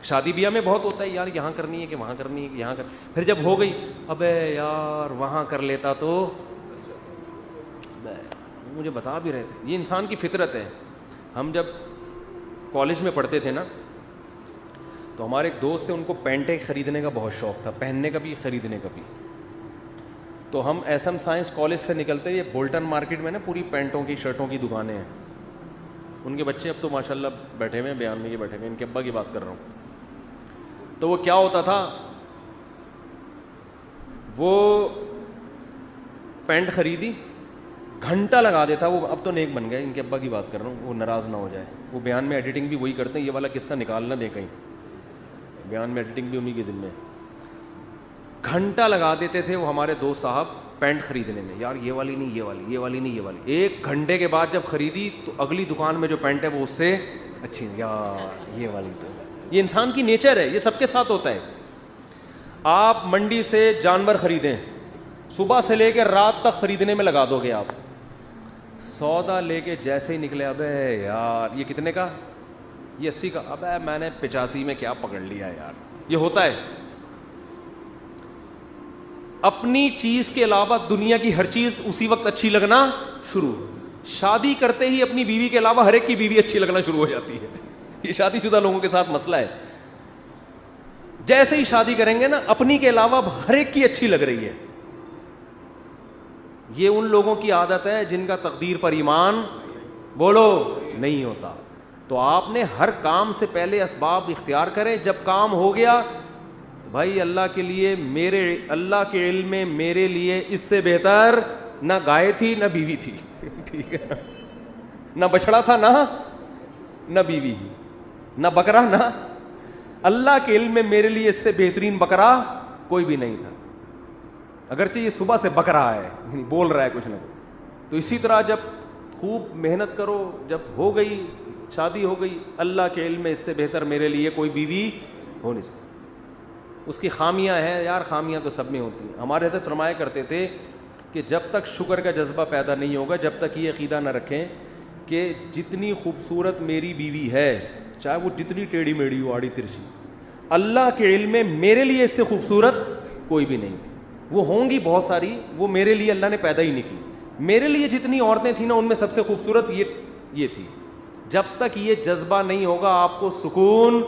شادی بیاہ میں بہت ہوتا ہے یار، یہاں کرنی ہے کہ وہاں کرنی ہے کہ یہاں پھر جب ہو گئی ابے یار وہاں کر لیتا تو، مجھے بتا بھی رہے تھے یہ انسان کی فطرت ہے. ہم جب کالج میں پڑھتے تھے نا تو ہمارے ایک دوست تھے، ان کو پینٹیں خریدنے کا بہت شوق تھا، پہننے کا بھی خریدنے کا بھی. تو ہم ایس ایم سائنس کالج سے نکلتے، یہ بولٹن مارکیٹ میں نا پوری پینٹوں کی شرٹوں کی دکانیں ہیں. ان کے بچے اب تو ماشاء اللہ بیٹھے ہوئے ہیں بیان میں، یہ بیٹھے ہوئے ہیں، ان کے ابا کی بات کر رہا ہوں. تو وہ کیا ہوتا تھا، وہ پینٹ خریدی گھنٹہ لگا دیتا وہ، اب تو نیک بن گئے، ان کے ابا کی بات کر رہا ہوں، وہ ناراض نہ ہو جائے. وہ بیان میں ایڈیٹنگ بھی وہی کرتے ہیں، یہ والا قصہ نکال نہ دیں کہیں، بیان میں ایڈیٹنگ بھی انہی کے ذمہ ہے. گھنٹہ لگا دیتے تھے وہ ہمارے دوست صاحب پینٹ خریدنے میں، یار یہ والی نہیں، یہ والی، یہ والی نہیں، یہ والی. ایک گھنٹے کے بعد جب خریدی تو اگلی دکان میں جو پینٹ ہے وہ اس سے اچھی، یار یہ والی. تو یہ انسان کی نیچر ہے، یہ سب کے ساتھ ہوتا ہے. آپ منڈی سے جانور خریدیں، صبح سے لے کے رات تک خریدنے میں لگا دو گے آپ، سودا لے کے جیسے ہی نکلے ابے یار یہ کتنے کا، یہ 80 کا، ابے میں نے 85 میں کیا پکڑ لیا یار. یہ ہوتا ہے. اپنی چیز کے علاوہ دنیا کی ہر چیز اسی وقت اچھی لگنا شروع. شادی کرتے ہی اپنی بیوی کے علاوہ ہر ایک کی بیوی اچھی لگنا شروع ہو جاتی ہے. یہ شادی شدہ لوگوں کے ساتھ مسئلہ ہے. جیسے ہی شادی کریں گے نا اپنی کے علاوہ ہر ایک کی اچھی لگ رہی ہے. یہ ان لوگوں کی عادت ہے جن کا تقدیر پر ایمان بولو نہیں ہوتا. تو آپ نے ہر کام سے پہلے اسباب اختیار کریں. جب کام ہو گیا بھائی اللہ کے لیے، میرے اللہ کے علم میں میرے لیے اس سے بہتر نہ گائے تھی نہ بیوی تھی. ٹھیک ہے، نہ بچڑا تھا نہ بیوی، نہ بکرا، نہ، اللہ کے علم میں میرے لیے اس سے بہترین بکرا کوئی بھی نہیں تھا. اگرچہ یہ صبح سے بک رہا ہے، یعنی بول رہا ہے کچھ نہ کچھ. تو اسی طرح جب خوب محنت کرو، جب ہو گئی شادی ہو گئی، اللہ کے علم میں اس سے بہتر میرے لیے کوئی بیوی ہو نہیں سکتی. اس کی خامیاں ہیں یار، خامیاں تو سب میں ہوتی ہیں. ہمارے حضرت فرمایا کرتے تھے کہ جب تک شکر کا جذبہ پیدا نہیں ہوگا، جب تک یہ عقیدہ نہ رکھیں کہ جتنی خوبصورت میری بیوی ہے، چاہے وہ جتنی ٹیڑھی میڑھی ہو، آڑی ترچھی، اللہ کے علم میں میرے لیے اس سے خوبصورت کوئی بھی نہیں تھی. وہ ہوں گی بہت ساری، وہ میرے لیے اللہ نے پیدا ہی نہیں کی. میرے لیے جتنی عورتیں تھیں نا ان میں سب سے خوبصورت یہ تھی. جب تک یہ جذبہ نہیں ہوگا آپ کو سکون.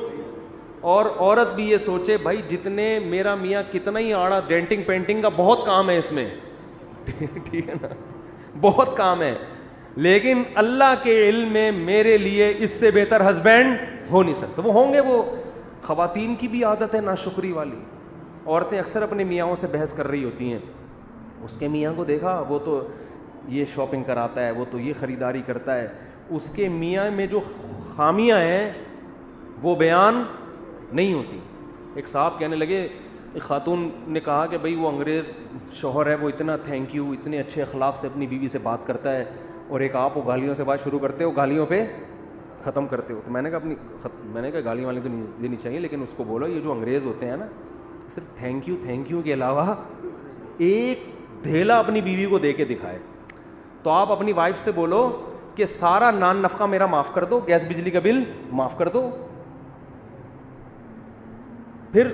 اور عورت بھی یہ سوچے بھائی جتنے میرا میاں کتنا ہی آڑا، ڈینٹنگ پینٹنگ کا بہت کام ہے اس میں، ٹھیک ہے نا، بہت کام ہے، لیکن اللہ کے علم میں میرے لیے اس سے بہتر ہسبینڈ ہو نہیں سکتا. وہ ہوں گے. وہ خواتین کی بھی عادت ہے ناشکری والی. عورتیں اکثر اپنے میاں سے بحث کر رہی ہوتی ہیں، اس کے میاں کو دیکھا وہ تو یہ شاپنگ کراتا ہے، وہ تو یہ خریداری کرتا ہے. اس کے میاں میں جو خامیاں ہیں وہ بیان نہیں ہوتی. ایک صاحب کہنے لگے، ایک خاتون نے کہا کہ بھئی وہ انگریز شوہر ہے، وہ اتنا تھینک یو، اتنے اچھے اخلاق سے اپنی بیوی سے بات کرتا ہے، اور ایک آپ وہ گالیوں سے بات شروع کرتے ہو، گالیوں پہ ختم کرتے ہو. تو میں نے کہا گالیاں والی تو نہیں دینی چاہیے، لیکن اس کو بولو یہ جو انگریز ہوتے ہیں نا، صرف تھینک یو کے علاوہ ایک دھیلا اپنی بیوی کو دے کے دکھائے. تو آپ اپنی وائف سے بولو کہ سارا نان نفقہ میرا معاف کر دو، گیس بجلی کا بل معاف کر دو. پھر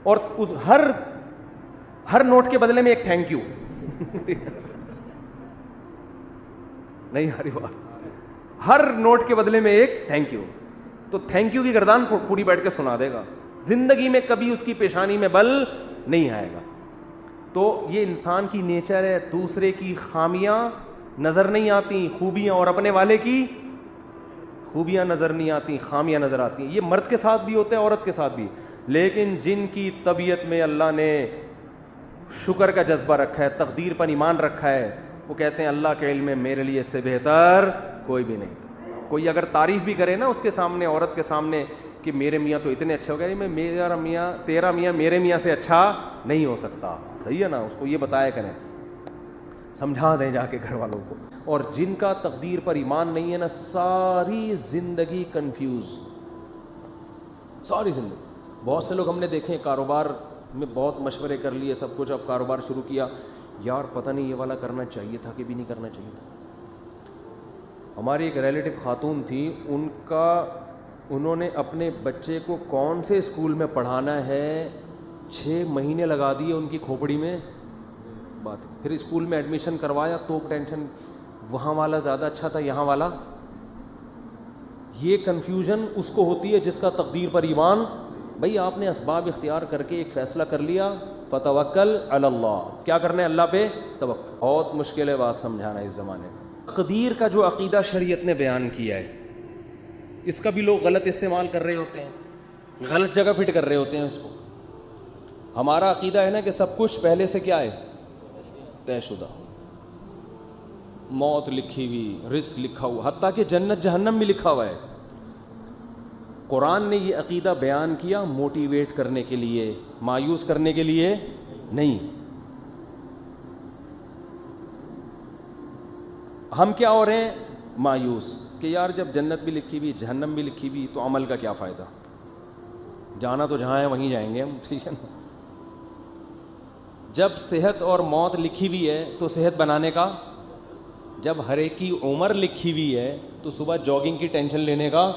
اور اس ہر نوٹ کے بدلے میں ایک تھینک یو. نہیں ہاری بات، ہر نوٹ کے بدلے میں ایک تھینک یو. تو تھینک یو کی گردان پوری بیٹھ کے سنا دے گا. زندگی میں کبھی اس کی پیشانی میں بل نہیں آئے گا. تو یہ انسان کی نیچر ہے. دوسرے کی خامیاں نظر نہیں آتی، خوبیاں، اور اپنے والے کی خوبیاں نظر نہیں آتی، خامیاں نظر آتی ہیں. یہ مرد کے ساتھ بھی ہوتا ہے، عورت کے ساتھ بھی. لیکن جن کی طبیعت میں اللہ نے شکر کا جذبہ رکھا ہے، تقدیر پر ایمان رکھا ہے، وہ کہتے ہیں اللہ کے علم میں میرے لیے اس سے بہتر کوئی بھی نہیں. کوئی اگر تعریف بھی کرے نا اس کے سامنے، عورت کے سامنے، کہ میرے میاں تو اتنے اچھے ہو گئے، تیرا میاں میرے میاں سے اچھا نہیں ہو سکتا. صحیح ہے نا، اس کو یہ بتایا کریں، سمجھا دیں جا کے گھر والوں کو. اور جن کا تقدیر پر ایمان نہیں ہے نا، ساری زندگی کنفیوز، ساری زندگی. بہت سے لوگ ہم نے دیکھے کاروبار میں بہت مشورے کر لیے، سب کچھ، اب کاروبار شروع کیا، یار پتہ نہیں یہ والا کرنا چاہیے تھا کہ بھی نہیں کرنا چاہیے تھا. ہماری ایک ریلیٹو خاتون تھی، ان کا انہوں نے اپنے بچے کو کون سے اسکول میں پڑھانا ہے 6 مہینے لگا دیے ان کی کھوپڑی میں بات. پھر اسکول میں ایڈمیشن کروایا تو ٹینشن, وہاں والا زیادہ اچھا تھا یہاں والا. یہ کنفیوژن اس کو ہوتی ہے جس کا تقدیر پر ایمان. بھائی آپ نے اسباب اختیار کر کے ایک فیصلہ کر لیا, فتوکل علی اللہ, کیا کرنا ہے اللہ پہ توکل. بہت مشکل ہے بات سمجھانا اس زمانے میں. تقدیر کا جو عقیدہ شریعت نے بیان کیا ہے اس کا بھی لوگ غلط استعمال کر رہے ہوتے ہیں, غلط جگہ فٹ کر رہے ہوتے ہیں اس کو. ہمارا عقیدہ ہے نا کہ سب کچھ پہلے سے کیا ہے طے شدہ, موت لکھی ہوئی, رزق لکھا ہوا, حتیٰ کہ جنت جہنم بھی لکھا ہوا ہے. قرآن نے یہ عقیدہ بیان کیا موٹیویٹ کرنے کے لیے, مایوس کرنے کے لیے نہیں. ہم کیا ہو رہے ہیں مایوس کہ یار جب جنت بھی لکھی ہوئی جہنم بھی لکھی ہوئی تو عمل کا کیا فائدہ, جانا تو جہاں ہے وہیں جائیں گے ہم, ٹھیک ہے نا. جب صحت اور موت لکھی ہوئی ہے تو صحت بنانے کا, جب ہر ایک کی عمر لکھی ہوئی ہے تو صبح جاگنگ کی ٹینشن لینے کا.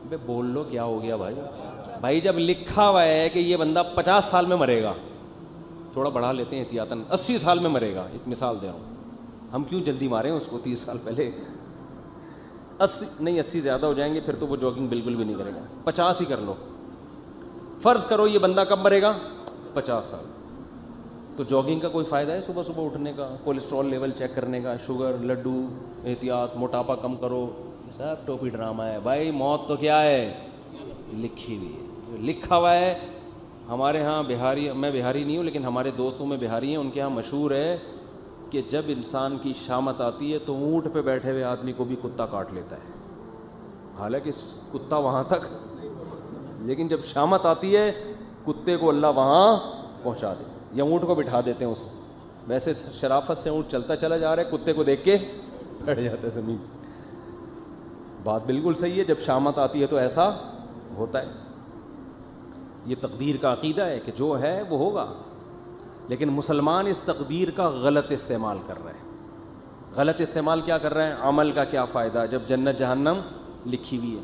بے بول لو کیا ہو گیا بھائی. بھائی جب لکھا ہوا ہے کہ یہ بندہ 50 سال میں مرے گا, تھوڑا بڑھا لیتے ہیں احتیاطاً 80 سال میں مرے گا, ایک مثال دے رہا ہوں, ہم کیوں جلدی ماریں اس کو 30 سال پہلے. 80 زیادہ ہو جائیں گے پھر تو وہ جاگنگ بالکل بھی نہیں کرے گا, 50 ہی کر لو. فرض کرو یہ بندہ کب مرے گا 50 سال, تو جاگنگ کا کوئی فائدہ ہے صبح صبح اٹھنے کا, کولیسٹرول لیول چیک کرنے کا, شوگر, لڈو, احتیاط, موٹاپا کم کرو, سب ٹوپی ڈرامہ ہے. بھائی موت تو کیا ہے لکھی ہوئی ہے, لکھا ہوا ہے. ہمارے ہاں بہاری, میں بہاری نہیں ہوں لیکن ہمارے دوستوں میں بہاری ہیں, ان کے ہاں مشہور ہے کہ جب انسان کی شامت آتی ہے تو اونٹ پہ بیٹھے ہوئے آدمی کو بھی کتا کاٹ لیتا ہے, حالانکہ کتا وہاں تک, لیکن جب شامت آتی ہے کتے کو اللہ وہاں پہنچا دے, یا اونٹ کو بٹھا دیتے ہیں اس کو. ویسے شرافت سے اونٹ چلتا چلا جا رہا ہے, کتے کو دیکھ کے بیٹھ جاتا ہے زمین. بات بالکل صحیح ہے, جب شامت آتی ہے تو ایسا ہوتا ہے. یہ تقدیر کا عقیدہ ہے کہ جو ہے وہ ہوگا, لیکن مسلمان اس تقدیر کا غلط استعمال کر رہے ہیں. غلط استعمال کیا کر رہے ہیں, عمل کا کیا فائدہ جب جنت جہنم لکھی ہوئی ہے.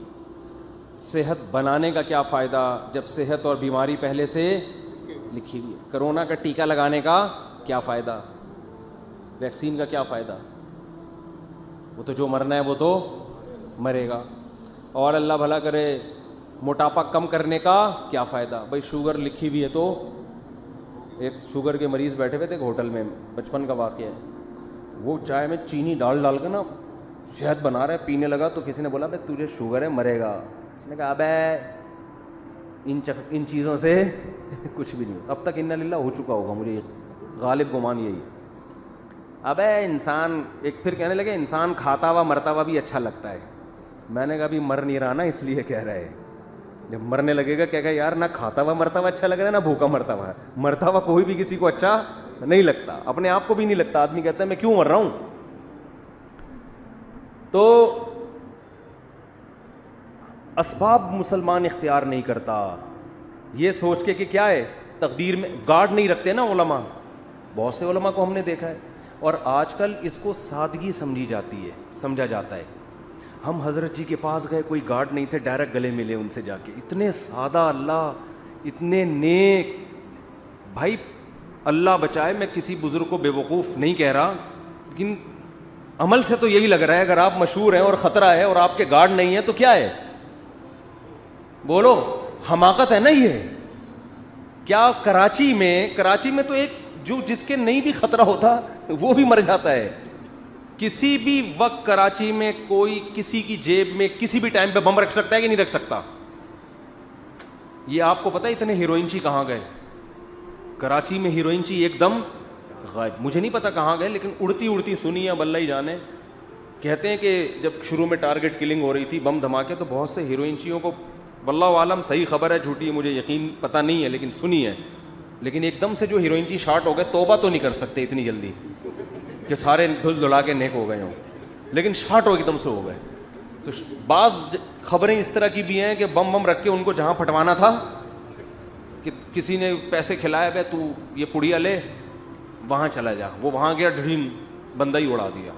صحت بنانے کا کیا فائدہ جب صحت اور بیماری پہلے سے لکھی ہوئی ہے. کرونا کا ٹیکہ لگانے کا کیا فائدہ, ویکسین کا کیا فائدہ, وہ تو جو مرنا ہے وہ تو مرے گا. اور اللہ بھلا کرے موٹاپا کم کرنے کا کیا فائدہ. بھائی شوگر لکھی ہوئی ہے تو, ایک شوگر کے مریض بیٹھے ہوئے تھے ایک ہوٹل میں, بچپن کا واقعہ ہے. وہ چائے میں چینی ڈال ڈال کے نا شہد بنا رہا ہے, پینے لگا تو کسی نے بولا بھائی تجھے شوگر ہے مرے گا. اس نے کہا ابے ان چیزوں سے کچھ بھی نہیں ہوتا. اب تک انا للہ ہو چکا ہوگا, مجھے غالب گمان یہی. ابے انسان ایک پھر کہنے لگے انسان کھاتا ہوا مرتا ہوا بھی اچھا لگتا ہے. میں نے کہا ابھی مر نہیں رہا نا اس لیے کہہ رہا ہے, جب مرنے لگے گا کہے گا یار نہ کھاتا ہوا مرتا ہوا اچھا لگ رہا ہے نہ بھوکا مرتا ہوا. مرتا ہوا کوئی بھی کسی کو اچھا نہیں لگتا, اپنے آپ کو بھی نہیں لگتا. آدمی کہتا ہے میں کیوں مر رہا ہوں. تو اسباب مسلمان اختیار نہیں کرتا یہ سوچ کے کہ کیا ہے تقدیر میں, گارڈ نہیں رکھتے نا علماء. بہت سے علماء کو ہم نے دیکھا ہے, اور آج کل اس کو سادگی سمجھی جاتی ہے, سمجھا جاتا ہے. ہم حضرت جی کے پاس گئے, کوئی گارڈ نہیں تھے, ڈائریکٹ گلے ملے ان سے جا کے. اتنے سادہ اللہ, اتنے نیک. بھائی اللہ بچائے, میں کسی بزرگ کو بے وقوف نہیں کہہ رہا, لیکن عمل سے تو یہی لگ رہا ہے اگر آپ مشہور ہیں اور خطرہ ہے اور آپ کے گارڈ نہیں ہے تو کیا ہے, بولو حماقت ہے نا یہ. کیا کراچی میں تو ایک جو جس کے نہیں بھی خطرہ ہوتا وہ بھی مر جاتا ہے. کسی بھی وقت کراچی میں کوئی کسی کی جیب میں کسی بھی ٹائم پہ بم رکھ سکتا ہے کہ نہیں رکھ سکتا. یہ آپ کو پتہ ہے اتنے ہیروئنچی کہاں گئے. کراچی میں ہیروئنچی ایک دم غائب. مجھے نہیں پتا کہاں گئے, لیکن اڑتی سنی اب اللہ ہی جانے. کہتے ہیں کہ جب شروع میں ٹارگٹ کلنگ ہو رہی تھی, بم دھماکے, تو بہت سے ہیروئنچیوں کو, واللہ عالم صحیح خبر ہے جھوٹی ہے مجھے یقین پتہ نہیں ہے لیکن سنی ہے, لیکن ایک دم سے جو ہیروئنچی شارٹ ہو گئے, توبہ تو نہیں کر سکتے اتنی جلدی کہ سارے دھل دھلا کے نیک ہو گئے ہوں, لیکن شارٹ ہو ایک دم سے ہو گئے. تو بعض خبریں اس طرح کی بھی ہیں کہ بم رکھ کے ان کو جہاں پھٹوانا تھا, کہ کسی نے پیسے کھلائے بھائی تو یہ پڑیا لے وہاں چلا جا, وہ وہاں گیا ڈھین بندہ ہی اڑا دیا.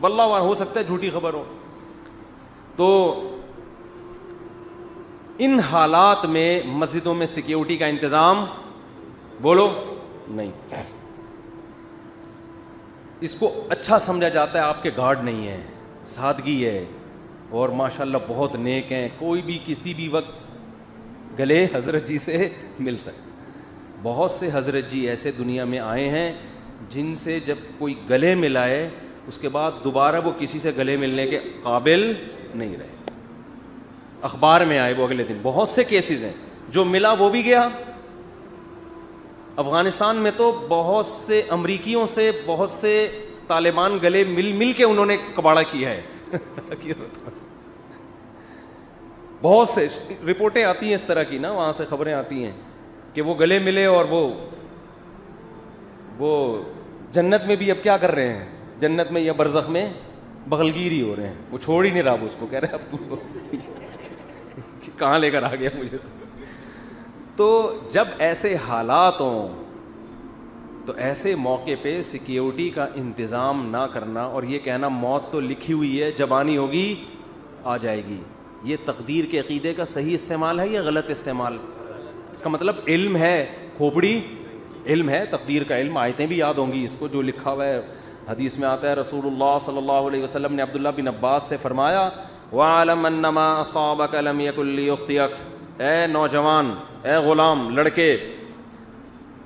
واللہ ہو سکتا ہے جھوٹی خبر ہو. تو ان حالات میں مسجدوں میں سیکیورٹی کا انتظام بولو نہیں. اس کو اچھا سمجھا جاتا ہے آپ کے گارڈ نہیں ہیں, سادگی ہے, اور ماشاءاللہ بہت نیک ہیں, کوئی بھی کسی بھی وقت گلے حضرت جی سے مل سکتا. بہت سے حضرت جی ایسے دنیا میں آئے ہیں جن سے جب کوئی گلے ملائے اس کے بعد دوبارہ وہ کسی سے گلے ملنے کے قابل نہیں رہے. اخبار میں آئے وہ اگلے دن, بہت سے کیسز ہیں. جو ملا وہ بھی گیا. افغانستان میں تو بہت سے امریکیوں سے بہت سے طالبان گلے مل کے انہوں نے کباڑہ کیا ہے. بہت سے رپورٹیں آتی ہیں اس طرح کی نا, وہاں سے خبریں آتی ہیں کہ وہ گلے ملے اور وہ جنت میں بھی اب کیا کر رہے ہیں, جنت میں یا برزخ میں بغلگیری ہو رہے ہیں. وہ چھوڑ ہی نہیں رہا اس کو, کہہ رہے اب تو کہاں لے کر آ گیا مجھے. تو جب ایسے حالات ہوں تو ایسے موقع پہ سیکیورٹی کا انتظام نہ کرنا اور یہ کہنا موت تو لکھی ہوئی ہے, جب آنی ہوگی آ جائے گی, یہ تقدیر کے عقیدے کا صحیح استعمال ہے یا غلط استعمال؟ اس کا مطلب علم ہے, کھوپڑی علم ہے, تقدیر کا علم, آیتیں بھی یاد ہوں گی اس کو جو لکھا ہوا ہے. حدیث میں آتا ہے رسول اللہ صلی اللہ علیہ وسلم نے عبداللہ بن عباس سے فرمایا وَعَلَمْ أَنَّمَا أَصَابَكَ لَمْ يَكُنْ لِيُخْطِئَكَ, اے نوجوان, اے غلام, لڑکے,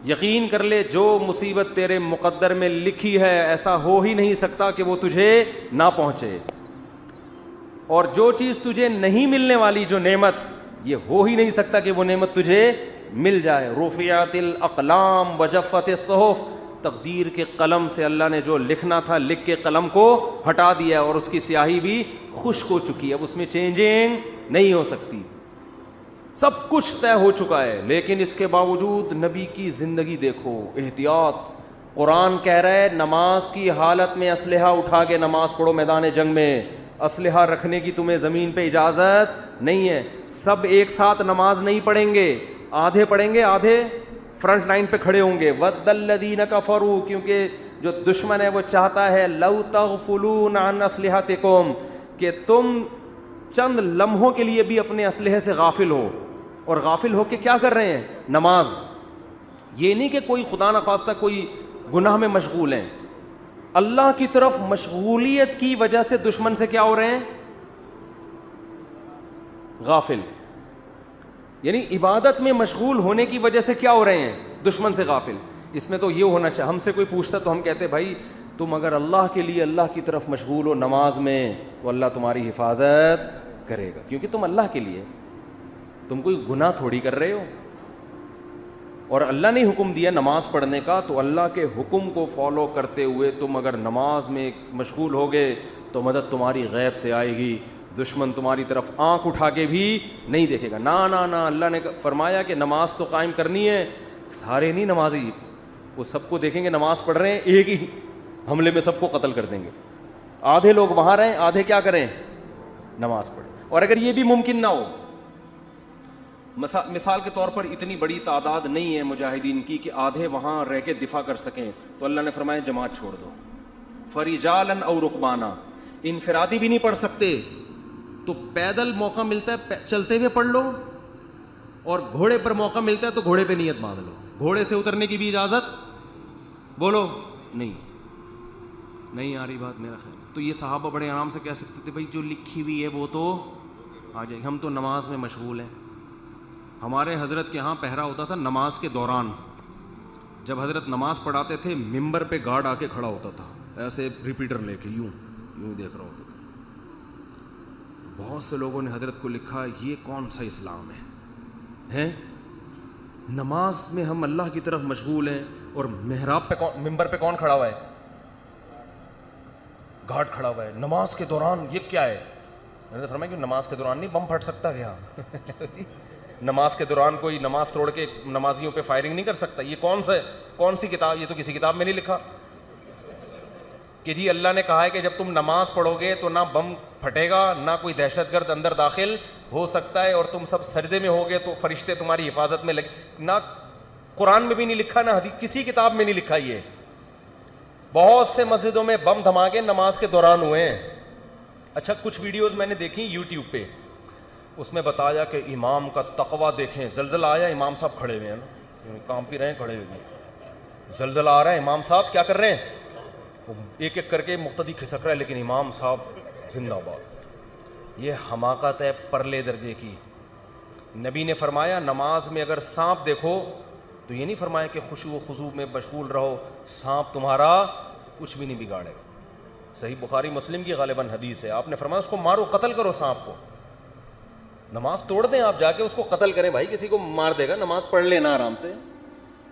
یقین کر لے جو مصیبت تیرے مقدر میں لکھی ہے ایسا ہو ہی نہیں سکتا کہ وہ تجھے نہ پہنچے, اور جو چیز تجھے نہیں ملنے والی, جو نعمت, یہ ہو ہی نہیں سکتا کہ وہ نعمت تجھے مل جائے. رفعت الاقلام وجفت الصحف, تقدیر کے قلم سے اللہ نے جو لکھنا تھا لکھ کے قلم کو ہٹا دیا اور اس کی سیاہی بھی خشک ہو چکی ہے, اب اس میں چینجنگ نہیں ہو سکتی, سب کچھ طے ہو چکا ہے. لیکن اس کے باوجود نبی کی زندگی دیکھو, احتیاط. قرآن کہہ رہا ہے نماز کی حالت میں اسلحہ اٹھا کے نماز پڑھو میدان جنگ میں, اسلحہ رکھنے کی تمہیں زمین پہ اجازت نہیں ہے. سب ایک ساتھ نماز نہیں پڑھیں گے, آدھے پڑھیں گے, آدھے فرنٹ لائن پہ کھڑے ہوں گے. وَدَّ الَّذِينَ كَفَرُوا, کیونکہ جو دشمن ہے وہ چاہتا ہے لَوْ تَغْفُلُونَ عَنْ أَسْلِحَتِكُمْ, کہ تم چند لمحوں کے لیے بھی اپنے اسلحے سے غافل ہو. اور غافل ہو کے کیا کر رہے ہیں؟ نماز. یہ نہیں کہ کوئی خدا نخواستہ کوئی گناہ میں مشغول ہیں, اللہ کی طرف مشغولیت کی وجہ سے دشمن سے کیا ہو رہے ہیں؟ غافل. یعنی عبادت میں مشغول ہونے کی وجہ سے کیا ہو رہے ہیں؟ دشمن سے غافل. اس میں تو یہ ہونا چاہیے, ہم سے کوئی پوچھتا تو ہم کہتے بھائی تم اگر اللہ کے لیے اللہ کی طرف مشغول ہو نماز میں تو اللہ تمہاری حفاظت کرے گا, کیونکہ تم اللہ کے لیے, تم کوئی گناہ تھوڑی کر رہے ہو. اور اللہ نے حکم دیا نماز پڑھنے کا, تو اللہ کے حکم کو فالو کرتے ہوئے تم اگر نماز میں مشغول ہوگے تو مدد تمہاری غیب سے آئے گی, دشمن تمہاری طرف آنکھ اٹھا کے بھی نہیں دیکھے گا. نا اللہ نے فرمایا کہ نماز تو قائم کرنی ہے, سارے نہیں نمازی, وہ سب کو دیکھیں گے نماز پڑھ رہے ہیں, ایک ہی حملے میں سب کو قتل کر دیں گے. آدھے لوگ وہاں رہیں, آدھے کیا کریں؟ نماز پڑھیں. اور اگر یہ بھی ممکن نہ ہو, مثال کے طور پر اتنی بڑی تعداد نہیں ہے مجاہدین کی کہ آدھے وہاں رہ کے دفاع کر سکیں, تو اللہ نے فرمایا جماعت چھوڑ دو. فرجالاً او رکبانا, انفرادی بھی نہیں پڑھ سکتے تو پیدل موقع ملتا ہے چلتے ہوئے پڑھ لو, اور گھوڑے پر موقع ملتا ہے تو گھوڑے پہ نیت باندھ لو. گھوڑے سے اترنے کی بھی اجازت بولو نہیں آ رہی بات میرا خیال. تو یہ صحابہ بڑے آرام سے کہہ سکتے تھے بھائی جو لکھی ہوئی ہے وہ تو آ جائے, ہم تو نماز میں مشغول ہیں. ہمارے حضرت کے ہاں پہرا ہوتا تھا نماز کے دوران, جب حضرت نماز پڑھاتے تھے ممبر پہ گارڈ آ کے کھڑا ہوتا تھا, ایسے ریپیٹر لے کے یوں دیکھ رہا ہوتا تھا. بہت سے لوگوں نے حضرت کو لکھا یہ کون سا اسلام ہے؟ نماز میں ہم اللہ کی طرف مشغول ہیں اور محراب پہ ممبر پہ کون کھڑا ہوا ہے؟ گارڈ کھڑا ہوا ہے. نماز کے دوران یہ کیا ہے؟ میں نے فرمایا کہ نماز کے دوران نہیں بم پھٹ سکتا کیا؟ نماز کے دوران کوئی نماز توڑ کے نمازیوں پہ فائرنگ نہیں کر سکتا. یہ کون سی کتاب؟ یہ تو کسی کتاب میں نہیں لکھا کہ جی اللہ نے کہا ہے کہ جب تم نماز پڑھو گے تو نہ بم پھٹے گا, نہ کوئی دہشت گرد اندر داخل ہو سکتا ہے, اور تم سب سجدے میں ہوگے تو فرشتے تمہاری حفاظت میں لگے. نہ قرآن میں بھی نہیں لکھا, نہ حدیث کسی کتاب میں نہیں لکھا. یہ بہت سے مسجدوں میں بم دھماکے نماز کے دوران ہوئے ہیں. اچھا کچھ ویڈیوز میں نے دیکھی یوٹیوب پہ, اس میں بتایا کہ امام کا تقویٰ دیکھیں. زلزلہ آیا, امام صاحب کھڑے ہوئے ہیں نا, کام پی رہے ہیں, کھڑے ہوئے ہیں. زلزلہ آ رہا ہے, امام صاحب کیا کر رہے ہیں, ایک ایک کر کے مقتدی کھسک رہا ہے, لیکن امام صاحب زندہ باد. یہ حماقت ہے پرلے درجے کی. نبی نے فرمایا نماز میں اگر سانپ دیکھو تو یہ نہیں فرمایا کہ خشوع و خضوع میں مشغول رہو, سانپ تمہارا کچھ بھی نہیں بگاڑے. صحیح بخاری مسلم کی غالباً حدیث ہے, آپ نے فرمایا اس کو مارو, قتل کرو سانپ کو. نماز توڑ دیں آپ, جا کے اس کو قتل کریں. بھائی کسی کو مار دے گا, نماز پڑھ لینا آرام سے,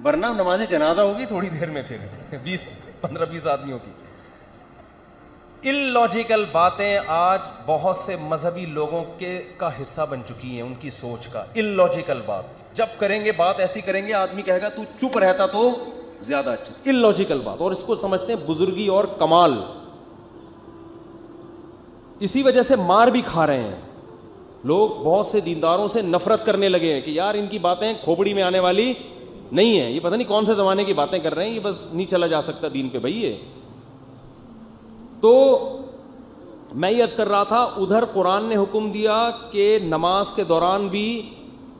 ورنہ نماز جنازہ ہوگی تھوڑی دیر میں, پھر 15-20 آدمیوں کی. اللاجیکل باتیں آج بہت سے مذہبی لوگوں کا حصہ بن چکی ہیں, ان کی سوچ کا. اللاجیکل بات جب کریں گے, بات ایسی کریں گے, آدمی کہے گا تو چپ رہتا تو زیادہ اچھا. اللاجیکل بات, اور اس کو سمجھتے ہیں بزرگی اور کمال. اسی وجہ سے مار بھی کھا رہے ہیں لوگ. بہت سے دینداروں سے نفرت کرنے لگے ہیں کہ یار ان کی باتیں کھوپڑی میں آنے والی نہیں ہیں, یہ پتہ نہیں کون سے زمانے کی باتیں کر رہے ہیں, یہ بس نہیں چلا جا سکتا دین پہ. بھائی تو میں یہ عرض کر رہا تھا, ادھر قرآن نے حکم دیا کہ نماز کے دوران بھی,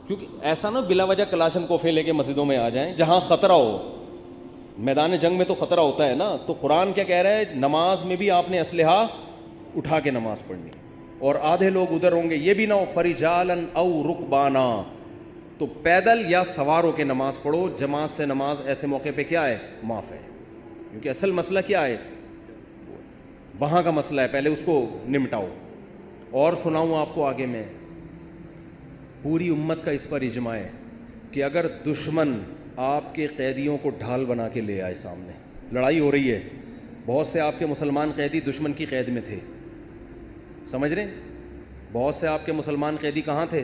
کیونکہ ایسا نہ بلا وجہ کلاشن کوفے لے کے مسجدوں میں آ جائیں جہاں خطرہ ہو. میدان جنگ میں تو خطرہ ہوتا ہے نا, تو قرآن کیا کہہ رہا ہے, نماز میں بھی آپ نے اسلحہ اٹھا کے نماز پڑھنی. اور آدھے لوگ ادھر ہوں گے, یہ بھی نہ ہو فرجالن او رکبانا, تو پیدل یا سوار ہو کے نماز پڑھو. جماعت سے نماز ایسے موقع پہ کیا ہے, معاف ہے. کیونکہ اصل مسئلہ کیا ہے, وہاں کا مسئلہ ہے, پہلے اس کو نمٹاؤ. اور سناؤں آپ کو آگے میں, پوری امت کا اس پر اجماع ہے کہ اگر دشمن آپ کے قیدیوں کو ڈھال بنا کے لے آئے سامنے, لڑائی ہو رہی ہے, بہت سے آپ کے مسلمان قیدی دشمن کی قید میں تھے, سمجھ رہے ہیں, بہت سے آپ کے مسلمان قیدی کہاں تھے,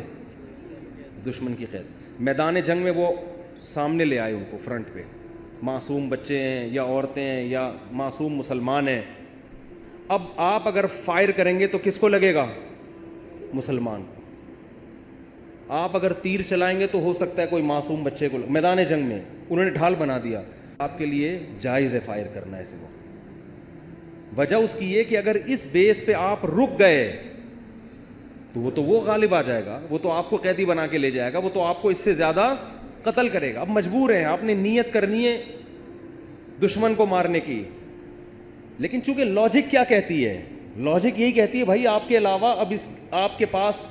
دشمن کی قید. میدان جنگ میں وہ سامنے لے آئے ان کو فرنٹ پہ, معصوم بچے ہیں یا عورتیں ہیں یا معصوم مسلمان ہیں. اب آپ اگر فائر کریں گے تو کس کو لگے گا, مسلمان. آپ اگر تیر چلائیں گے تو ہو سکتا ہے کوئی معصوم بچے کو. میدان جنگ میں انہوں نے ڈھال بنا دیا, آپ کے لیے جائز ہے فائر کرنا ایسے کو. وجہ اس کی یہ کہ اگر اس بیس پہ آپ رک گئے تو وہ غالب آ جائے گا, وہ تو آپ کو قیدی بنا کے لے جائے گا, وہ تو آپ کو اس سے زیادہ قتل کرے گا. اب مجبور ہیں, آپ نے نیت کرنی ہے دشمن کو مارنے کی, لیکن چونکہ لاجک کیا کہتی ہے, لاجک یہی کہتی ہے بھائی آپ کے علاوہ اب آپ کے پاس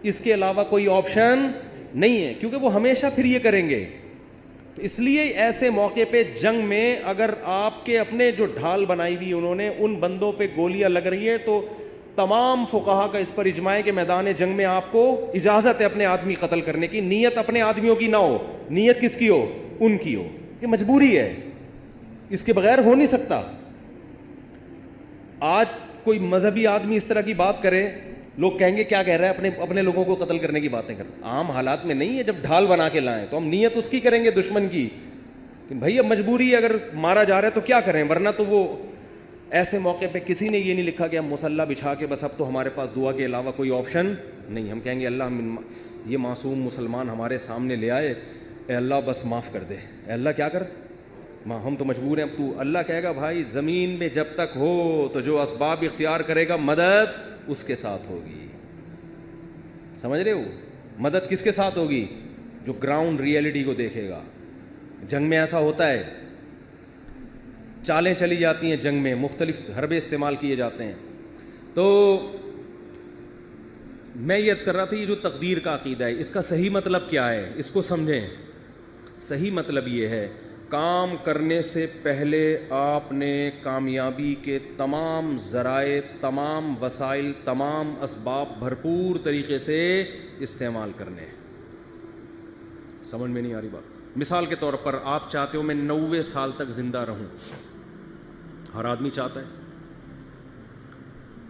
اس کے علاوہ کوئی آپشن نہیں ہے, کیونکہ وہ ہمیشہ پھر یہ کریں گے. تو اس لیے ایسے موقع پہ جنگ میں اگر آپ کے اپنے جو ڈھال بنائی ہوئی انہوں نے ان بندوں پہ گولیاں لگ رہی ہیں, تو تمام فقہا کا اس پر اجماع ہے کہ میدان جنگ میں آپ کو اجازت ہے اپنے آدمی قتل کرنے کی. نیت اپنے آدمیوں کی نہ ہو, نیت کس کی ہو, ان کی ہو. یہ مجبوری ہے, اس کے بغیر ہو نہیں سکتا. آج کوئی مذہبی آدمی اس طرح کی بات کرے, لوگ کہیں گے کیا کہہ رہا ہے, اپنے لوگوں کو قتل کرنے کی باتیں کر. عام حالات میں نہیں ہے, جب ڈھال بنا کے لائیں تو ہم نیت اس کی کریں گے, دشمن کی. کہ بھائی اب مجبوری ہے, اگر مارا جا رہا ہے تو کیا کریں, ورنہ تو وہ ایسے موقع پہ کسی نے یہ نہیں لکھا کہ ہم مسلح بچھا کے بس اب تو ہمارے پاس دعا کے علاوہ کوئی آپشن نہیں. ہم کہیں گے اللہ یہ معصوم مسلمان ہمارے سامنے لے آئے, اے اللہ بس معاف کر دے, اے اللہ کیا کر, ہم تو مجبور ہیں. اب تو اللہ کہے گا بھائی زمین میں جب تک ہو تو جو اسباب اختیار کرے گا مدد اس کے ساتھ ہوگی. سمجھ رہے ہو, مدد کس کے ساتھ ہوگی, جو گراؤنڈ ریئلٹی کو دیکھے گا. جنگ میں ایسا ہوتا ہے, چالیں چلی جاتی ہیں جنگ میں, مختلف حربے استعمال کیے جاتے ہیں. تو میں یہ عرض کر رہا تھا, یہ جو تقدیر کا عقیدہ ہے اس کا صحیح مطلب کیا ہے, اس کو سمجھیں. صحیح مطلب یہ ہے, کام کرنے سے پہلے آپ نے کامیابی کے تمام ذرائع, تمام وسائل, تمام اسباب بھرپور طریقے سے استعمال کرنے. سمجھ میں نہیں آ رہی بات؟ مثال کے طور پر آپ چاہتے ہو میں 90 سال تک زندہ رہوں, ہر آدمی چاہتا ہے,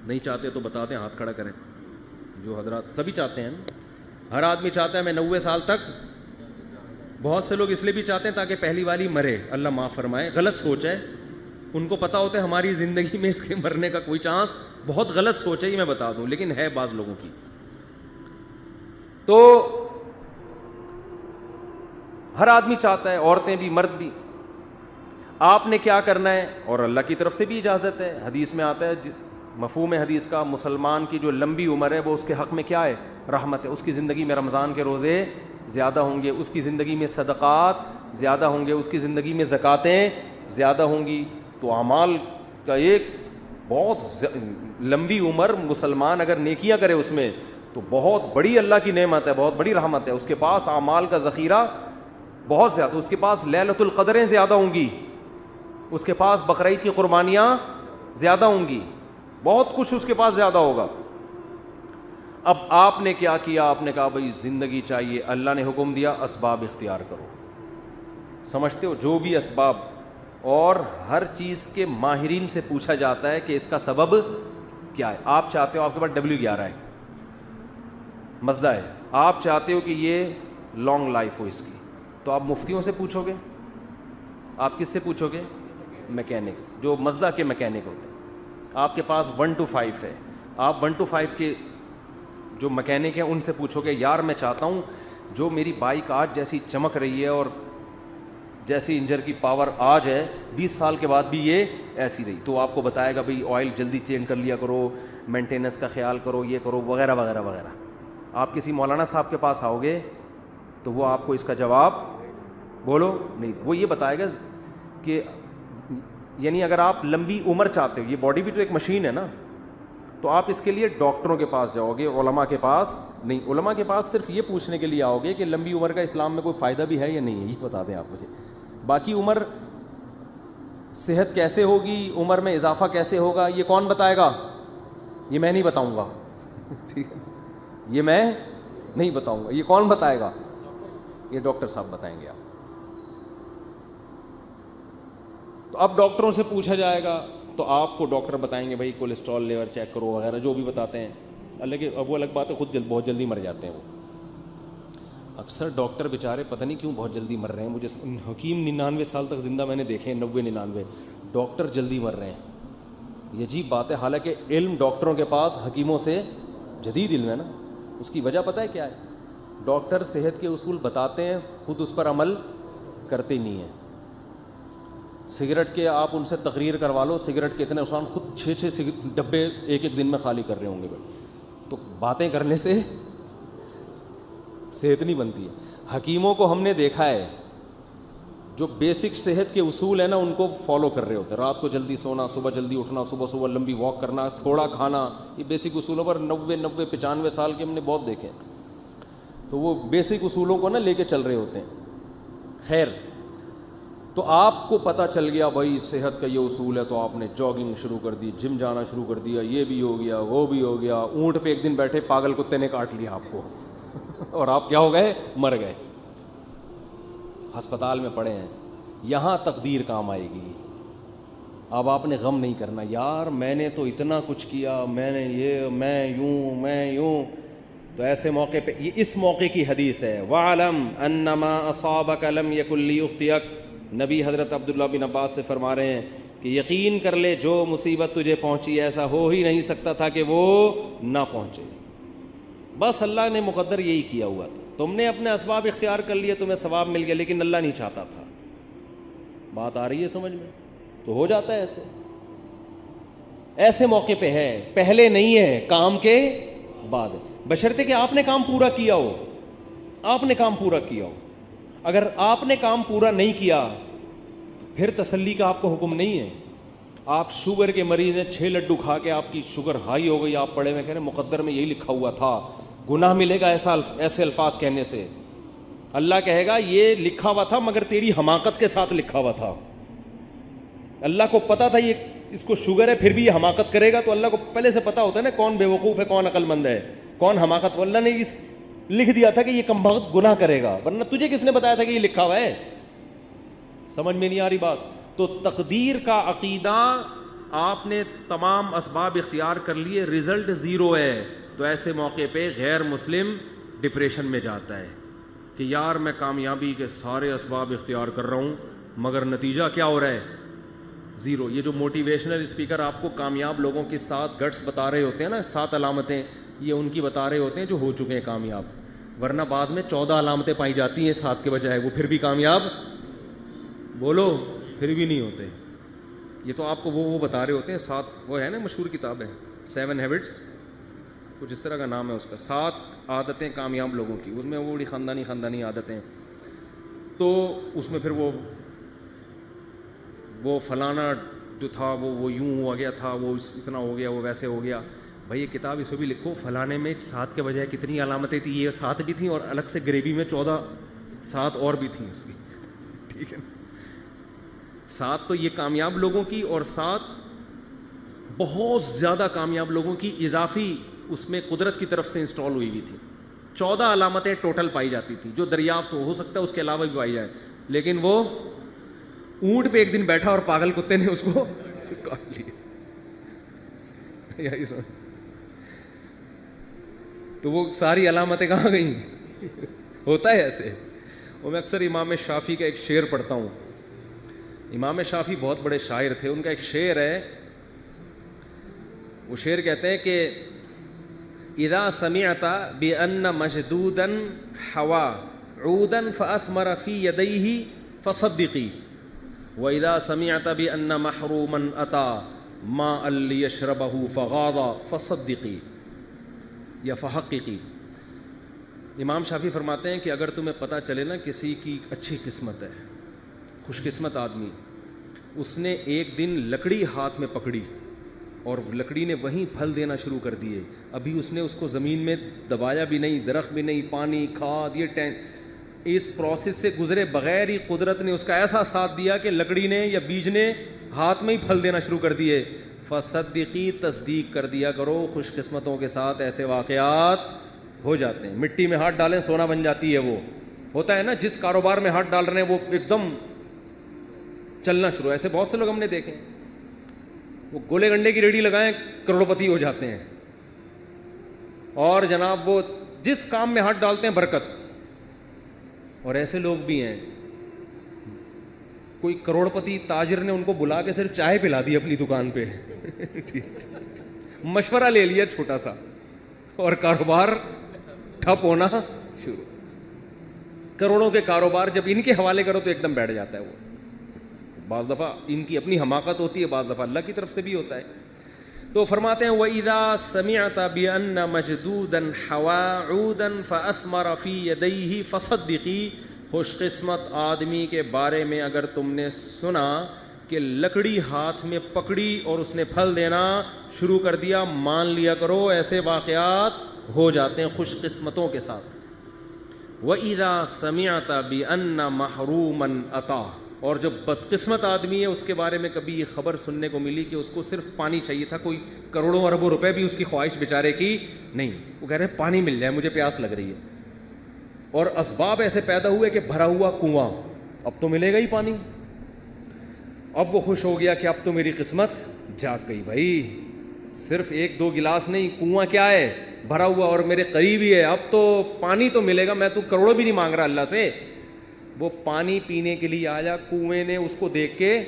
نہیں چاہتے تو بتا دیں, ہاتھ کھڑا کریں. جو حضرات سبھی چاہتے ہیں, ہر آدمی چاہتا ہے میں 90 سال تک. بہت سے لوگ اس لیے بھی چاہتے ہیں تاکہ پہلی والی مرے, اللہ معاف فرمائے, غلط سوچ ہے. ان کو پتہ ہوتا ہے ہماری زندگی میں اس کے مرنے کا کوئی چانس, بہت غلط سوچ ہے یہ میں بتا دوں, لیکن ہے بعض لوگوں کی. تو ہر آدمی چاہتا ہے, عورتیں بھی مرد بھی. آپ نے کیا کرنا ہے, اور اللہ کی طرف سے بھی اجازت ہے, حدیث میں آتا ہے مفہوم حدیث کا, مسلمان کی جو لمبی عمر ہے وہ اس کے حق میں کیا ہے, رحمت ہے. اس کی زندگی میں رمضان کے روزے زیادہ ہوں گے, اس کی زندگی میں صدقات زیادہ ہوں گے, اس کی زندگی میں زکاتیں زیادہ ہوں گی. تو اعمال کا ایک بہت لمبی عمر مسلمان اگر نیکیاں کرے اس میں تو بہت بڑی اللہ کی نعمت ہے, بہت بڑی رحمت ہے. اس کے پاس اعمال کا ذخیرہ بہت زیادہ, اس کے پاس لیلۃ القدریں زیادہ ہوں گی, اس کے پاس بقرعید کی قربانیاں زیادہ ہوں گی, بہت کچھ اس کے پاس زیادہ ہوگا. اب آپ نے کیا کیا؟ آپ نے کہا بھائی زندگی چاہیے, اللہ نے حکم دیا اسباب اختیار کرو. سمجھتے ہو جو بھی اسباب, اور ہر چیز کے ماہرین سے پوچھا جاتا ہے کہ اس کا سبب کیا ہے. آپ چاہتے ہو آپ کے پاس W11 ہے, مزدہ ہے, آپ چاہتے ہو کہ یہ لانگ لائف ہو اس کی, تو آپ مفتیوں سے پوچھو گے. آپ کس سے پوچھو گے؟ میکینکس, جو مزدہ کے میکینک ہوتے ہیں. آپ کے پاس 1 to 5 ہے, آپ 1 to 5 کے جو میکینک ہیں ان سے پوچھو گے یار میں چاہتا ہوں جو میری بائک آج جیسی چمک رہی ہے اور جیسی انجن کی پاور آج ہے 20 سال کے بعد بھی یہ ایسی رہی, تو آپ کو بتائے گا بھئی آئل جلدی چینج کر لیا کرو, مینٹیننس کا خیال کرو, یہ کرو وغیرہ وغیرہ وغیرہ. آپ کسی مولانا صاحب کے پاس آؤ گے تو وہ آپ کو اس کا جواب بولو نہیں, وہ یہ بتائے گا کہ یعنی اگر آپ لمبی عمر چاہتے ہو, یہ باڈی بھی تو ایک مشین ہے نا, تو آپ اس کے لیے ڈاکٹروں کے پاس جاؤ گے, علماء کے پاس نہیں. علماء کے پاس صرف یہ پوچھنے کے لیے آؤ گے کہ لمبی عمر کا اسلام میں کوئی فائدہ بھی ہے یا نہیں ہے, یہ بتا دیں آپ مجھے. باقی عمر, صحت کیسے ہوگی, عمر میں اضافہ کیسے ہوگا, یہ کون بتائے گا؟ یہ میں نہیں بتاؤں گا, ٹھیک ہے, یہ میں نہیں بتاؤں گا. یہ کون بتائے گا؟ یہ ڈاکٹر صاحب بتائیں گے. آپ تو اب ڈاکٹروں سے پوچھا جائے گا تو آپ کو ڈاکٹر بتائیں گے بھائی کولیسٹرول لیول چیک کرو وغیرہ جو بھی بتاتے ہیں. اللہ اب وہ الگ بات ہے, خود بہت جلدی مر جاتے ہیں وہ. اکثر ڈاکٹر بیچارے پتہ نہیں کیوں بہت جلدی مر رہے ہیں. مجھے حکیم 99 سال تک زندہ میں نے دیکھے ہیں, 90-99, ڈاکٹر جلدی مر رہے ہیں. یہ عجیب بات ہے, حالانکہ علم ڈاکٹروں کے پاس حکیموں سے جدید علم ہے نا. اس کی وجہ پتہ ہے کیا ہے؟ ڈاکٹر صحت کے اصول بتاتے ہیں, خود اس پر عمل کرتے نہیں ہیں. سگریٹ کے آپ ان سے تقریر کروا لو, سگریٹ کے اتنے نقصان, خود 6 ڈبے ایک دن میں خالی کر رہے ہوں گے. تو باتیں کرنے سے صحت نہیں بنتی ہے. حکیموں کو ہم نے دیکھا ہے جو بیسک صحت کے اصول ہیں نا ان کو فالو کر رہے ہوتے ہیں. رات کو جلدی سونا, صبح جلدی اٹھنا, صبح لمبی واک کرنا, تھوڑا کھانا, یہ بیسک اصولوں پر 90-95 سال کے ہم نے بہت دیکھے ہیں. تو وہ بیسک اصولوں کو نا لے کے چل رہے ہوتے ہیں. خیر, تو آپ کو پتہ چل گیا بھائی صحت کا یہ اصول ہے, تو آپ نے جاگنگ شروع کر دی, جم جانا شروع کر دیا, یہ بھی ہو گیا, وہ بھی ہو گیا. اونٹ پہ ایک دن بیٹھے پاگل کتے نے کاٹ لیا آپ کو اور آپ کیا ہو گئے؟ مر گئے, ہسپتال میں پڑے ہیں. یہاں تقدیر کام آئے گی. اب آپ نے غم نہیں کرنا یار میں نے تو اتنا کچھ کیا, میں نے یہ, میں یوں. تو ایسے موقع پہ یہ اس موقع کی حدیث ہے, وَعْلَمْ أَنَّمَا أَصَابَكَ لَمْ يَكُنْ لِيُخْطِئَكَ. نبی حضرت عبداللہ بن عباس سے فرما رہے ہیں کہ یقین کر لے جو مصیبت تجھے پہنچی ایسا ہو ہی نہیں سکتا تھا کہ وہ نہ پہنچے. بس اللہ نے مقدر یہی کیا ہوا تھا. تم نے اپنے اسباب اختیار کر لیے, تمہیں ثواب مل گیا, لیکن اللہ نہیں چاہتا تھا. بات آ رہی ہے سمجھ میں؟ تو ہو جاتا ہے ایسے موقع پہ ہے, پہلے نہیں ہے, کام کے بعد ہے. بشرطے کہ آپ نے کام پورا کیا ہو, آپ نے کام پورا کیا ہو. اگر آپ نے کام پورا نہیں کیا تو پھر تسلی کا آپ کو حکم نہیں ہے. آپ شوگر کے مریض ہیں, 6 لڈو کھا کے آپ کی شوگر ہائی ہو گئی, آپ پڑے ہوئے کہہ رہے ہیں مقدر میں یہی لکھا ہوا تھا, گناہ ملے گا ایسے الفاظ کہنے سے. اللہ کہے گا یہ لکھا ہوا تھا مگر تیری حماقت کے ساتھ لکھا ہوا تھا. اللہ کو پتا تھا یہ اس کو شوگر ہے پھر بھی یہ حماقت کرے گا, تو اللہ کو پہلے سے پتا ہوتا ہے نا کون بے وقوف ہے, کون عقل مند ہے, کون حماقت. اللہ نے اس لکھ دیا تھا کہ یہ کم بخت گناہ کرے گا, ورنہ تجھے کس نے بتایا تھا کہ یہ لکھا ہوا ہے؟ سمجھ میں نہیں آ رہی بات؟ تو تقدیر کا عقیدہ, آپ نے تمام اسباب اختیار کر لیے, رزلٹ 0 ہے, تو ایسے موقع پہ غیر مسلم ڈپریشن میں جاتا ہے کہ یار میں کامیابی کے سارے اسباب اختیار کر رہا ہوں مگر نتیجہ کیا ہو رہا ہے؟ 0. یہ جو موٹیویشنل اسپیکر آپ کو کامیاب لوگوں کی 7 گٹس بتا رہے ہوتے ہیں نا, 7 علامتیں, یہ ان کی بتا رہے ہوتے ہیں جو ہو چکے ہیں کامیاب. ورنہ بعض میں 14 علامتیں پائی جاتی ہیں 7 کے بجائے, وہ پھر بھی کامیاب, بولو, پھر بھی نہیں ہوتے. یہ تو آپ کو وہ بتا رہے ہوتے ہیں 7, وہ ہے نا مشہور کتاب ہے 7 ہیبٹس, کچھ اس طرح کا نام ہے اس کا, 7 عادتیں کامیاب لوگوں کی، اس میں وہ بڑی خاندانی عادتیں، تو اس میں پھر وہ فلانا جو تھا وہ یوں ہوا گیا تھا، وہ اتنا ہو گیا، وہ ویسے ہو گیا. بھائی یہ کتاب اس میں بھی لکھو فلانے میں 7 کے بجائے کتنی علامتیں تھیں، یہ 7 بھی تھیں اور الگ سے گریوی میں 14 7 اور بھی تھیں اس کی. ٹھیک ہے، 7 تو یہ کامیاب لوگوں کی، اور 7 بہت زیادہ کامیاب لوگوں کی اضافی اس میں قدرت کی طرف سے انسٹال ہوئی ہوئی تھی. 14 علامتیں ٹوٹل پائی جاتی تھیں جو دریافت ہو سکتا ہے اس کے علاوہ بھی پائی جائے، لیکن وہ اونٹ پہ ایک دن بیٹھا اور پاگل کتے نے اس کو کاٹ لیا. تو وہ ساری علامتیں کہاں گئیں؟ ہوتا ہے ایسے. اور میں اکثر امام شافعی کا ایک شعر پڑھتا ہوں. امام شافعی بہت بڑے شاعر تھے، ان کا ایک شعر ہے، وہ شعر کہتے ہیں کہ اذا سمعت بأن مجدودا حوا عودا فأثمر في يديه فصدقي وإذا سمعت بأن محروما أتى ماء ليشربه فغاض فصدقي یا فحققی. امام شافعی فرماتے ہیں کہ اگر تمہیں پتہ چلے نا کسی کی اچھی قسمت ہے، خوش قسمت آدمی، اس نے ایک دن لکڑی ہاتھ میں پکڑی اور لکڑی نے وہیں پھل دینا شروع کر دیے، ابھی اس نے اس کو زمین میں دبایا بھی نہیں، درخت بھی نہیں، پانی کھاد یہ اس پروسیس سے گزرے بغیر ہی قدرت نے اس کا ایسا ساتھ دیا کہ لکڑی نے یا بیج نے ہاتھ میں ہی پھل دینا شروع کر دیے. فصدقی، تصدیق کر دیا کرو، خوش قسمتوں کے ساتھ ایسے واقعات ہو جاتے ہیں. مٹی میں ہاتھ ڈالیں سونا بن جاتی ہے، وہ ہوتا ہے نا، جس کاروبار میں ہاتھ ڈال رہے ہیں وہ ایک دم چلنا شروع. ایسے بہت سے لوگ ہم نے دیکھے، وہ گولے گنڈے کی ریڑھی لگائیں کروڑ پتی ہو جاتے ہیں، اور جناب وہ جس کام میں ہاتھ ڈالتے ہیں برکت. اور ایسے لوگ بھی ہیں، کوئی کروڑ پتی تاجر نے ان کو بلا کے صرف چائے پلا دی اپنی دکان پہ، مشورہ لے لیا چھوٹا سا، اور کاروبار ٹھپ ہونا شروع. کروڑوں کے کاروبار جب ان کے حوالے کرو تو ایک دم بیٹھ جاتا ہے وہ. بعض دفعہ ان کی اپنی حماقت ہوتی ہے، بعض دفعہ اللہ کی طرف سے بھی ہوتا ہے. تو فرماتے ہیں وَإِذَا سَمِعْتَ بِأَنَّ مَجْدُودًا حَوَا عُودًا فَأَثْمَرَ فِي يَدَيْهِ فَصَدِّقِي. خوش قسمت آدمی کے بارے میں اگر تم نے سنا کہ لکڑی ہاتھ میں پکڑی اور اس نے پھل دینا شروع کر دیا، مان لیا کرو ایسے واقعات ہو جاتے ہیں خوش قسمتوں کے ساتھ. وَإِذَا سَمِعْتَ بِأَنَّ مَحْرُومًا أَتَى. اور جو بدقسمت آدمی ہے اس کے بارے میں کبھی یہ خبر سننے کو ملی کہ اس کو صرف پانی چاہیے تھا، کوئی کروڑوں اربوں روپے بھی اس کی خواہش بیچارے کی نہیں، وہ کہہ رہے ہیں پانی مل جائے مجھے پیاس لگ رہی ہے، اور اسباب ایسے پیدا ہوئے کہ بھرا ہوا کنواں، اب تو ملے گا ہی پانی. اب وہ خوش ہو گیا کہ اب تو میری قسمت جاگ گئی. بھائی صرف 1-2 گلاس نہیں، کنواں کیا ہے بھرا ہوا اور میرے قریب ہی ہے، اب تو پانی تو ملے گا، میں تو کروڑوں بھی نہیں مانگ رہا اللہ سے. وہ پانی پینے کے لیے آیا، کنویں نے اس کو دیکھ کے،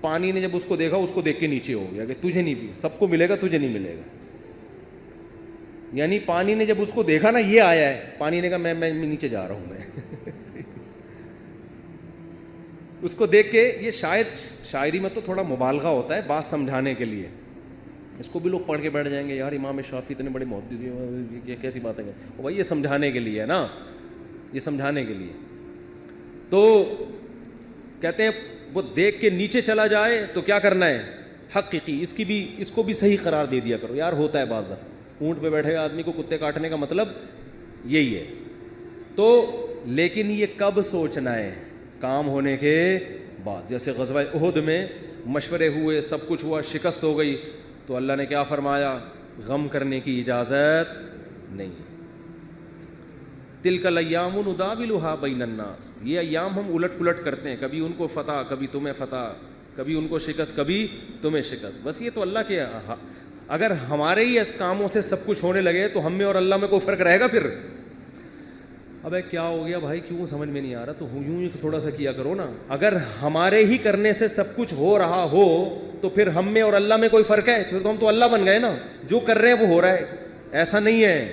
پانی نے جب اس کو دیکھا اس کو دیکھ کے نیچے ہو گیا کہ تجھے نہیں پی، سب کو ملے گا تجھے نہیں ملے گا. یعنی پانی نے جب اس کو دیکھا نا یہ آیا ہے، پانی نے کہا میں نیچے جا رہا ہوں میں. اس کو دیکھ کے یہ شاعری میں تو تھوڑا مبالغہ ہوتا ہے بات سمجھانے کے لیے. اس کو بھی لوگ پڑھ کے بیٹھ جائیں گے، یار امام شافعی اتنے بڑے محدث، یہ کیسی باتیں ہیں. بھائی یہ سمجھانے کے لیے ہے نا، یہ سمجھانے کے لیے. تو کہتے ہیں وہ دیکھ کے نیچے چلا جائے تو کیا کرنا ہے، حقیقی اس کو بھی صحیح قرار دے دیا کرو. یار ہوتا ہے بعض دفعہ اونٹ پہ بیٹھے آدمی کو کتے کاٹنے کا مطلب یہی ہے. تو لیکن یہ کب سوچنا ہے، کام ہونے کے بعد. جیسے غزوہ احد میں مشورے ہوئے، سب کچھ ہوا، شکست ہو گئی، تو اللہ نے کیا فرمایا، غم کرنے کی اجازت نہیں. تلک الایام نداولها بین الناس. یہ ایام ہم الٹ پلٹ کرتے ہیں، کبھی ان کو فتح، کبھی تمہیں فتح، کبھی ان کو شکست، کبھی تمہیں شکست. بس یہ تو اللہ کے، اگر ہمارے ہی اس کاموں سے سب کچھ ہونے لگے تو ہم میں اور اللہ میں کوئی فرق رہے گا پھر؟ ابے کیا ہو گیا بھائی، کیوں سمجھ میں نہیں آ رہا؟ تو یوں ہی تھوڑا سا کیا کرو نا. اگر ہمارے ہی کرنے سے سب کچھ ہو رہا ہو تو پھر ہم میں اور اللہ میں کوئی فرق ہے؟ پھر تو ہم تو اللہ بن گئے نا. جو کر رہے ہیں وہ ہو رہا ہے، ایسا نہیں ہے.